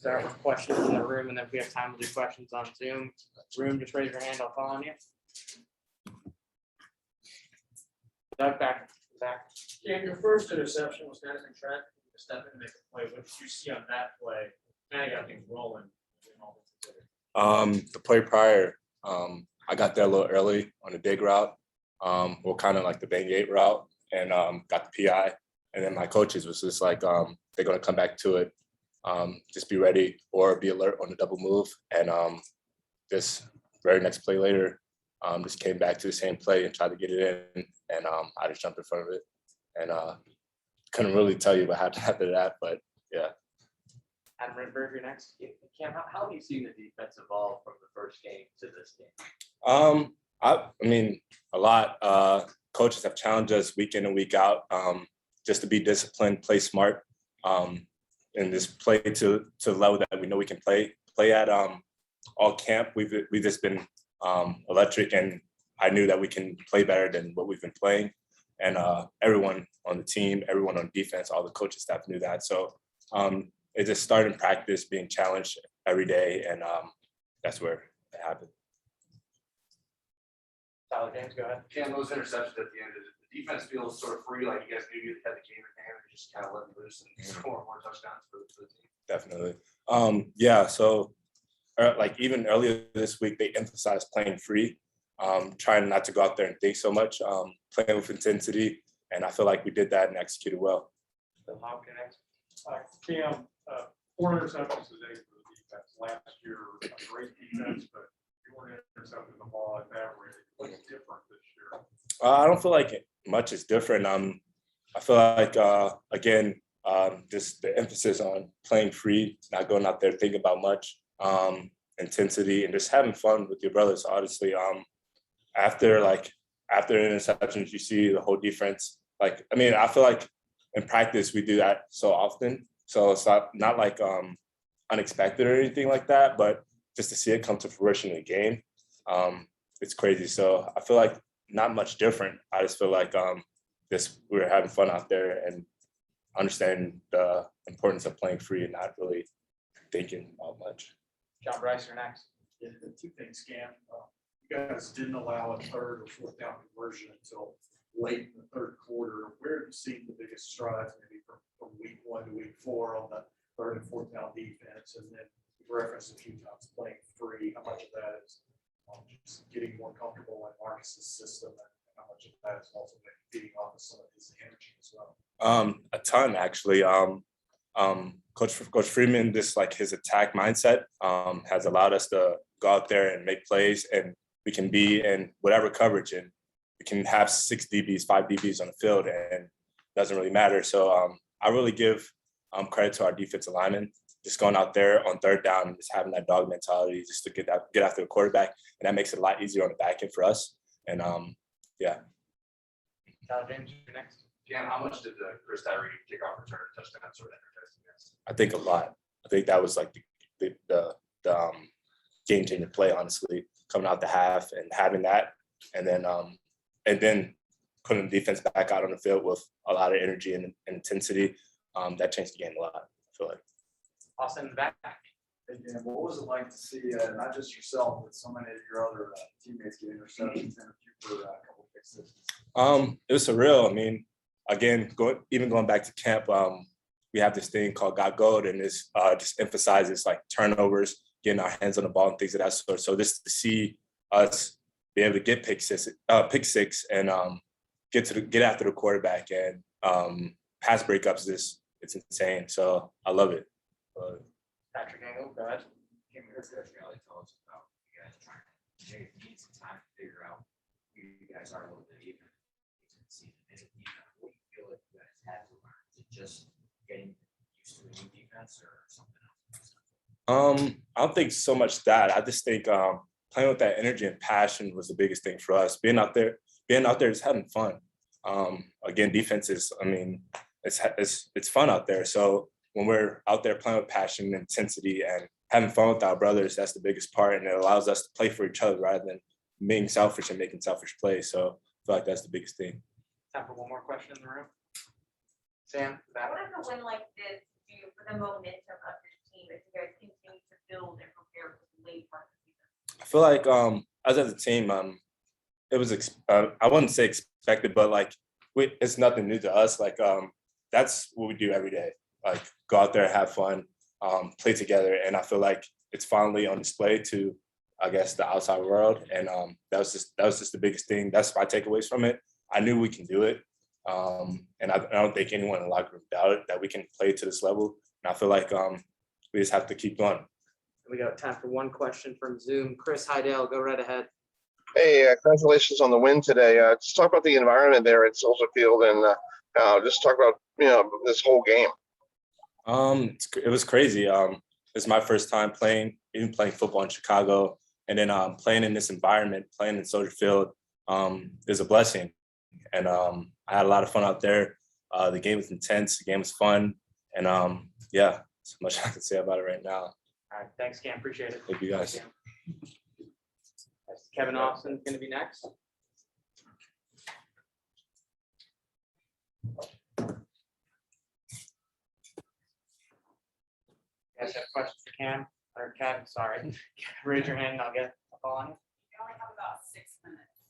start with questions in the room, and then if we have time, we'll do questions on Zoom. Room, just raise your hand. I'll call on you. Doug, back. Yeah, your first interception was kind of in track. Step in and make a play. What did you see on that play? Now you got things rolling. The play prior, I got there a little early on the dig route, well, kind of like the bang 8 route, and got the PI. And then my coaches was just like, they're going to come back to it. Just be ready or be alert on the double move. And this very next play later, just came back to the same play and tried to get it in. And I just jumped in front of it. And couldn't really tell you what happened after that, but yeah. Adam Redberg, you're next. Cam, how have you seen the defense evolve from the first game to this game? I mean, a lot. Coaches have challenged us week in and week out, just to be disciplined, play smart, and just play to the level that we know we can play at. All camp, we've just been electric, and I knew that we can play better than what we've been playing. And everyone on the team, everyone on defense, all the coaching staff knew that. So it just started in practice, being challenged every day, and that's where it happened. Tyler James, go ahead. Cam, those interceptions at the end, the defense feels sort of free, like you guys knew you had the game in hand and just kind of letting loose and score more touchdowns for the team. Definitely. Yeah, so like even earlier this week, they emphasized playing free, trying not to go out there and think so much, playing with intensity, and I feel like we did that and executed well. Bill Hopkins next. Cam, 4 interceptions today for the defense. Last year, a great defense, but you weren't intercepting the ball at that rate. What's different this year? I don't feel like much is different. I feel like, again, just the emphasis on playing free, not going out there thinking about much, intensity, and just having fun with your brothers, honestly. After interceptions, you see the whole defense. Like, I mean, I feel like in practice, we do that so often. So it's not like unexpected or anything like that, but just to see it come to fruition in the game, it's crazy. So I feel like not much different. I just feel like we were having fun out there and understanding the importance of playing free and not really thinking about much. John Bryce, you're next. Yeah, 2 things, Cam. You guys didn't allow a 3rd or 4th down conversion until late in the 3rd quarter. Where have you seen the biggest strides, maybe from week 1 to week 4 on the 3rd and 4th down defense? And then you referenced a few times playing free. How much of that is just getting more comfortable in Marcus's system, and how much of that is also feeding off of some of his energy as well? A ton, actually. Coach Freeman, just like his attack mindset, has allowed us to go out there and make plays, and we can be in whatever coverage, and we can have 6 DBs, 5 DBs on the field, and it doesn't really matter. So I really give credit to our defensive linemen, just going out there on 3rd down and just having that dog mentality, just to get after the quarterback, and that makes it a lot easier on the back end for us. And yeah. Tyler James, you're next. Cam, how much did the Chris Tyree kickoff return touchdown sort of energize you guys? I think a lot. I think that was like the game changer play, honestly, coming out the half and having that, and then putting the defense back out on the field with a lot of energy and intensity. That changed the game a lot, I feel like. Austin in the back. Hey, Dan, what was it like to see not just yourself, but so many of your other teammates get interceptions and a few for a couple pick sixes? It was surreal. I mean, again, going back to camp, we have this thing called Got Gold, and this just emphasizes like turnovers, getting our hands on the ball and things of that sort. So just to see us be able to get pick six and get after the quarterback and pass breakups, it's insane. So I love it. Patrick Engel, go ahead. Cam, your coach really told us about you guys trying to need some time to figure out who you guys are a little bit even into the season. And what do you feel like you guys had to learn? Is it just getting used to a new defense or something else? I don't think so much that. I just think playing with that energy and passion was the biggest thing for us. Being out there, just having fun. Again, defense is, I mean, it's fun out there. So when we're out there playing with passion and intensity and having fun with our brothers, that's the biggest part. And it allows us to play for each other rather than being selfish and making selfish plays. So I feel like that's the biggest thing. Time for one more question in the room. Sam, that. What does a win like this do for the momentum of your team team as you guys continue to build and prepare for the late part of the season? I feel like us as a team, it was I wouldn't say expected, but like it's nothing new to us. Like that's what we do every day. Like go out there, have fun, play together, and I feel like it's finally on display to, I guess, the outside world. And that was just the biggest thing. That's my takeaways from it. I knew we can do it, and I don't think anyone in the locker room doubted that we can play to this level. And I feel like we just have to keep going. We got time for one question from Zoom. Chris Hydell, go right ahead. Hey, congratulations on the win today. Just talk about the environment there at Soldier Field, and just talk about this whole game. It was crazy. It's my first time playing football in Chicago, and then playing in this environment, playing in Soldier Field, is a blessing. And I had a lot of fun out there. The game was intense. The game was fun, and yeah, so much I can say about it right now. All right, thanks, Cam. Appreciate it. Thank you guys. Kevin Austin's going to be next. You guys have questions for Cam or Kevin? Sorry. Raise your hand and I'll get a call on you. We only have about 6 minutes.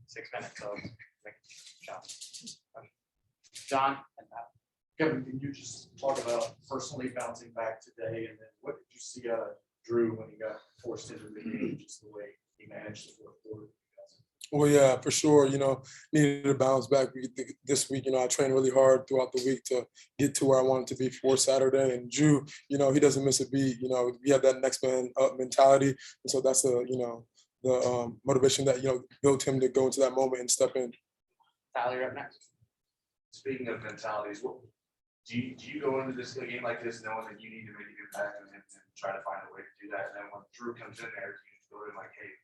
6 minutes. So make a shot. John. Kevin, can you just talk about personally bouncing back today, and then what did you see out of Drew when he got forced into the game, just the way he managed the fourth quarter? Well, yeah, for sure. Needed to bounce back this week. I trained really hard throughout the week to get to where I wanted to be for Saturday. And Drew, he doesn't miss a beat. We have that next man up mentality. And so that's the motivation that, built him to go into that moment and step in. Tyler, you're up next. Speaking of mentalities, what do you go into this game like this knowing that you need to make an impact and try to find a way to do that? And then when Drew comes in there, do you go in like, hey,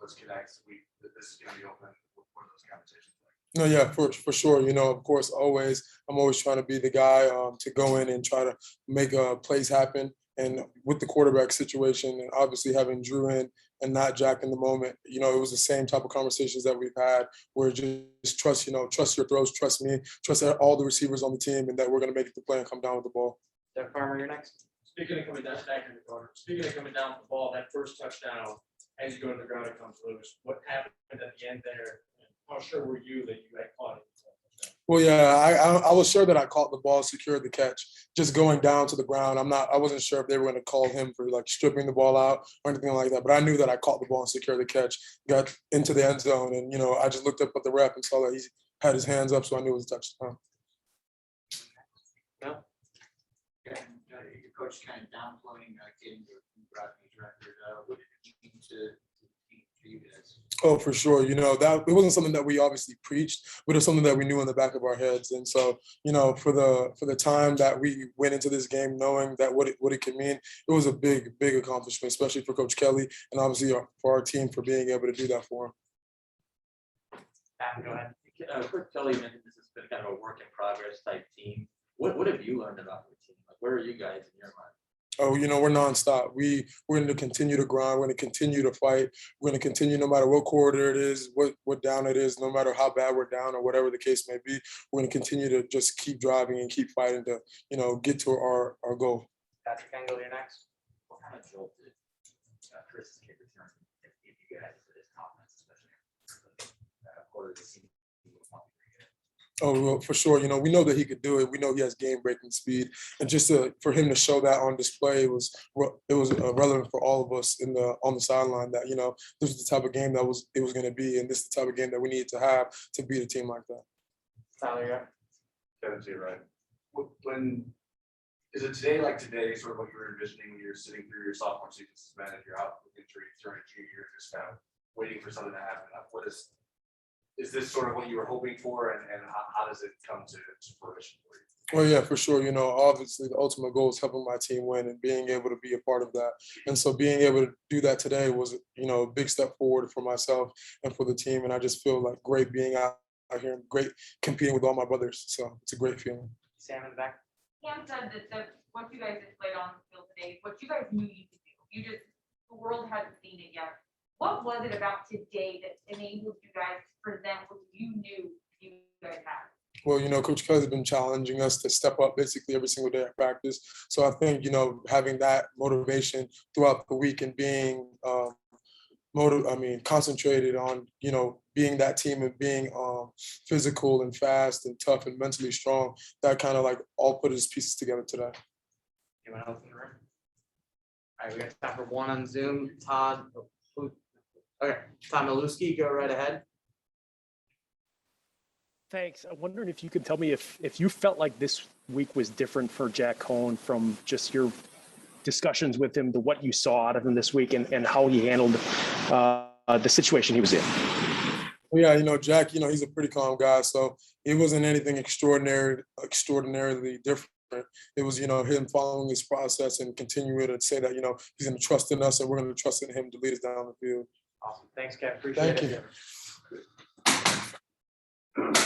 let's connect. This is going to be open. What are those conversations like? No, yeah, for sure. Of course, I'm always trying to be the guy to go in and try to make plays happen. And with the quarterback situation, and obviously having Drew in and not Jack in the moment, it was the same type of conversations that we've had, where just trust your throws, trust me, trust all the receivers on the team, and that we're going to make it to play and come down with the ball. Doug Farmer, you're next. Speaking of coming down, back in the corner. Speaking of coming down with the ball, that first touchdown, as you go to the ground, it comes loose. What happened at the end there? And how sure were you that you had caught it? Well, yeah, I was sure that I caught the ball, secured the catch, just going down to the ground. I wasn't sure if they were going to call him for like stripping the ball out or anything like that, but I knew that I caught the ball and secured the catch, got into the end zone. And, I just looked up at the ref and saw that he had his hands up, so I knew it was a touchdown. No. Your coach kind of downplaying getting your record. What did it mean to you guys? Oh, for sure. That it wasn't something that we obviously preached, but it's something that we knew in the back of our heads. And so, for the time that we went into this game, knowing that what it could mean, it was a big accomplishment, especially for Coach Kelly and obviously for our team for being able to do that for him. Go ahead. Coach Kelly mentioned this has been kind of a work in progress type team. What have you learned about your team? Like, where are you guys in your mind? Oh, we're nonstop. We're going to continue to grind. We're going to continue to fight. We're going to continue no matter what quarter it is, what down it is, no matter how bad we're down or whatever the case may be. We're going to continue to just keep driving and keep fighting to, get to our goal. Patrick Engel, you're next. What kind of jolt did Chris's kick return give you guys for this confidence, especially quarter of the season? Oh, well, for sure. We know that he could do it. We know he has game-breaking speed, and just for him to show that on display, it was relevant for all of us on the sideline. That this is the type of game that it was going to be, and this is the type of game that we needed to have to beat a team like that. Tyler, yeah. Kevin's here, right? When is it today? Like today, sort of what you were envisioning when you were sitting through your sophomore season suspended, you're out with injury during a junior year, just kind of waiting for something to happen. Is this sort of what you were hoping for, and how does it come to fruition for you? Well, yeah, for sure. Obviously the ultimate goal is helping my team win and being able to be a part of that. And so being able to do that today was, a big step forward for myself and for the team. And I just feel like great being out here and great competing with all my brothers. So it's a great feeling. Sam in the back. Cam said that what you guys displayed on the field today, what you guys knew you could do. The world hasn't seen it yet. What was it about today that enabled you guys to present what you knew you guys had? well, Coach Kelly's been challenging us to step up basically every single day at practice. So I think, having that motivation throughout the week and being concentrated on, being that team and being physical and fast and tough and mentally strong, that kind of like all put his pieces together today. Anyone else in the room? All right, we got time for one on Zoom. Todd. Okay, Tom Maluski, go right ahead. Thanks. I'm wondering if you could tell me if you felt like this week was different for Jack Cohn from just your discussions with him to what you saw out of him this week and how he handled the situation he was in. Yeah, Jack, he's a pretty calm guy, so it wasn't anything extraordinarily different. It was, him following his process and continuing to say that, he's going to trust in us and we're going to trust in him to lead us down the field. Awesome. Thanks, Kev. Appreciate it. Thank you.